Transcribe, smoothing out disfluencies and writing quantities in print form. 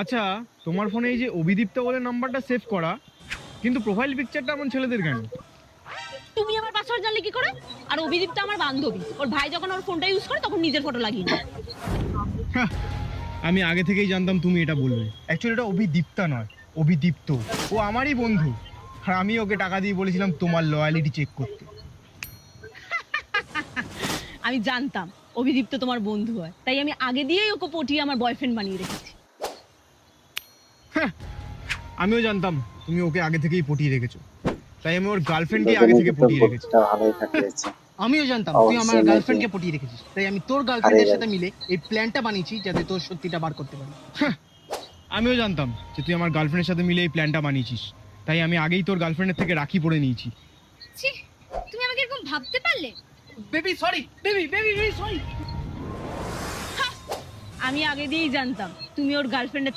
আচ্ছা, তোমার ফোনে এই যে অভিদীপ্ত বলে নাম্বারটা সেভ করা, কিন্তু প্রোফাইল পিকচারটা এমন ছেলেদের কেন? তুমি আমার পাসওয়ার্ড জানলে কি করে? আর অভিদীপ্ত আমার বান্ধবী, ওর ভাই যখন ওর ফোনটা ইউজ করে তখন নিজের ফটো লাগিয়ে নেয়। হ্যাঁ, আমি আগে থেকেই জানতাম তুমি এটা বলবে। অ্যাকচুয়ালি এটা অভিদীপ্তা নয়, অভিদীপ্ত। ও আমারই বন্ধু, আর আমি ওকে টাকা দিয়ে বলেছিলাম তোমার লয়ালিটি চেক করতে। আমি জানতাম অভিদীপ্ত তোমার বন্ধু হয়, তাই আমি আগে দিয়েই ওকে পটিয়ে আমার বয়ফ্রেন্ড বানিয়ে রেখেছি। হ্যাঁ, আমিও জানতাম তুমি ওকে আগে থেকেই পটিয়ে রেখেছো, তাই আমি ওর গার্লফ্রেন্ডকে আগে থেকে পটিয়ে রেখেছি। ভালোই কাটিয়েছে। আমিও জানতাম তুই আমার অবশ্যই গার্লফ্রেন্ডকে নাকি? পটিয়ে রেখেছিস, তাই আমি তোর গার্লফ্রেন্ডের আরে সাথে মিলে এই প্ল্যানটা বানিয়েছি যাতে তোর সত্যিটা বার করতে পারি। আমিও জানতাম যে তুই আমার গার্লফ্রেন্ডের সাথে মিলে এই প্ল্যানটা বানিয়েছিস, তাই আমি আগেই তোর গার্লফ্রেন্ডের থেকে রাখি পরে নিয়েছি। ছি, তুমি আমাকে এরকম ভাবতে পারলে? Baby sorry, baby baby baby sorry. আমি আগে দিয়েই জানতাম তুমি ওর গার্লফ্রেন্ডের